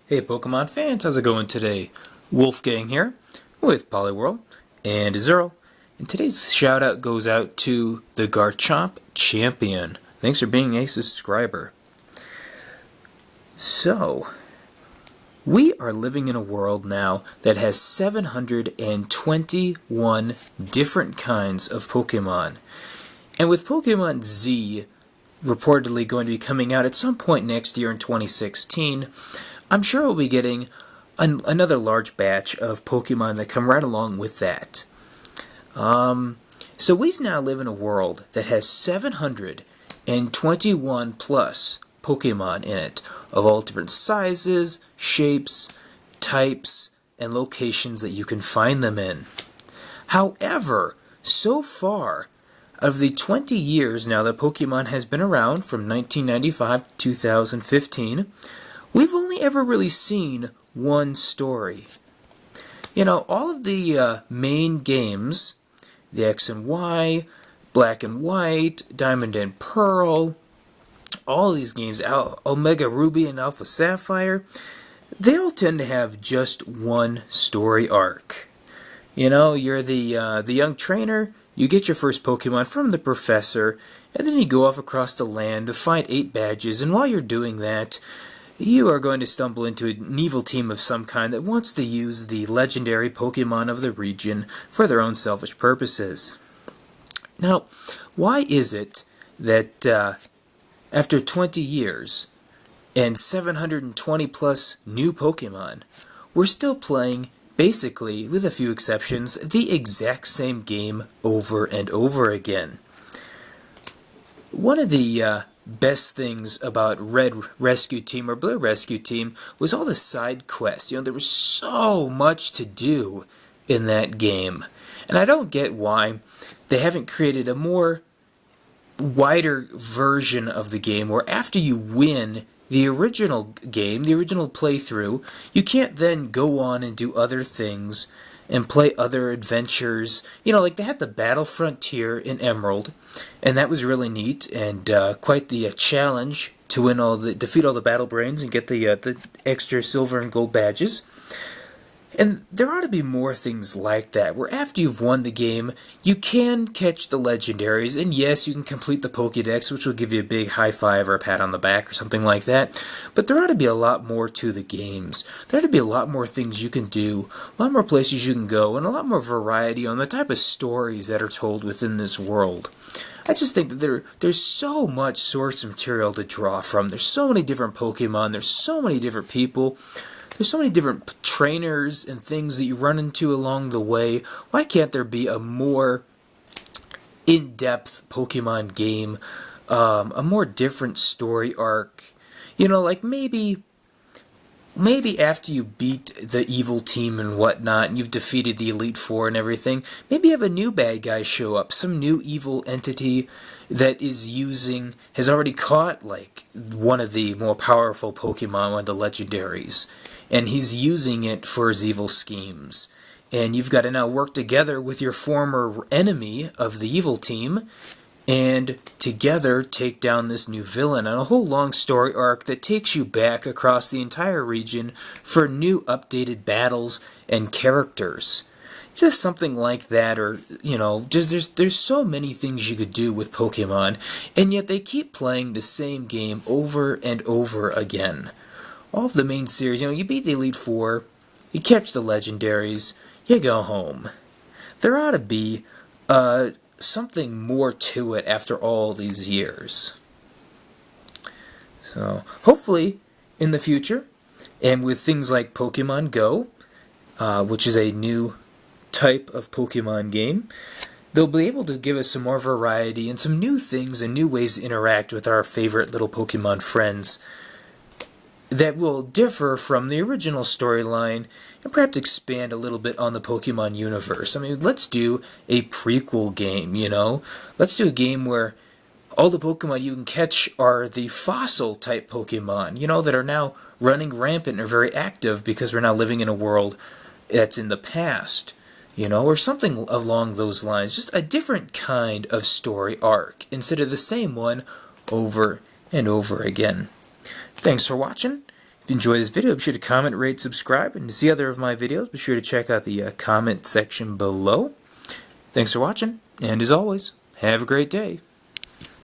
Hey Pokemon fans, how's it going today? Wolfgang here with Poliwhirl and Azurill. And today's shout out goes out to the Garchomp Champion. Thanks for being a subscriber. So, we are living in a world now that has 721 different kinds of Pokemon. And with Pokemon Z reportedly going to be coming out at some point next year in 2016, I'm sure we'll be getting another large batch of Pokemon that come right along with that. So we now live in a world that has 721 plus Pokemon in it, of all different sizes, shapes, types, and locations that you can find them in. However, so far, of the 20 years now that Pokemon has been around, from 1995 to 2015, we've only ever really seen one story. You know, all of the main games, the X and Y, Black and White, Diamond and Pearl, all these games, Omega Ruby and Alpha Sapphire, they all tend to have just one story arc. You know, you're the young trainer, you get your first Pokemon from the professor, and then you go off across the land to find 8 badges, and while you're doing that, you are going to stumble into an evil team of some kind that wants to use the legendary Pokemon of the region for their own selfish purposes. Now, why is it that after 20 years and 720 plus new Pokemon, we're still playing, basically, with a few exceptions, the exact same game over and over again? One of the best things about Red Rescue Team or Blue Rescue Team was all the side quests. You know, there was so much to do in that game. And I don't get why they haven't created a more wider version of the game where after you win the original game, the original playthrough, you can't then go on and do other things and play other adventures. You know, like they had the Battle Frontier in Emerald, and that was really neat and quite the challenge to defeat all the Battle Brains and get the extra silver and gold badges. And there ought to be more things like that, where after you've won the game, you can catch the legendaries, and yes, you can complete the Pokédex, which will give you a big high five or a pat on the back or something like that, but there ought to be a lot more to the games. There ought to be a lot more things you can do, a lot more places you can go, and a lot more variety on the type of stories that are told within this world. I just think that there's so much source material to draw from. There's so many different Pokemon, there's so many different people, there's so many different trainers and things that you run into along the way. Why can't there be a more in-depth Pokemon game, a more different story arc? You know, like maybe after you beat the evil team and whatnot, and you've defeated the Elite Four and everything, maybe have a new bad guy show up, some new evil entity that has already caught, like, one of the more powerful Pokemon, one of the legendaries, and he's using it for his evil schemes. And you've got to now work together with your former enemy of the evil team, and together take down this new villain on a whole long story arc that takes you back across the entire region for new updated battles and characters. Just something like that, or, you know, just there's so many things you could do with Pokemon, and yet they keep playing the same game over and over again. All of the main series, you know, you beat the Elite Four, you catch the legendaries, you go home. There ought to be something more to it after all these years. So, hopefully, in the future, and with things like Pokemon Go, which is a new type of Pokemon game, they'll be able to give us some more variety and some new things and new ways to interact with our favorite little Pokemon friends that will differ from the original storyline and perhaps expand a little bit on the Pokemon universe. I mean, let's do a prequel game, you know? Let's do a game where all the Pokemon you can catch are the fossil-type Pokemon, you know, that are now running rampant and are very active because we're now living in a world that's in the past, you know, or something along those lines. Just a different kind of story arc instead of the same one over and over again. Thanks for watching, If you enjoyed this video, be sure to comment, rate, subscribe, and to see other of my videos, be sure to check out the comment section below. Thanks for watching, and as always, have a great day.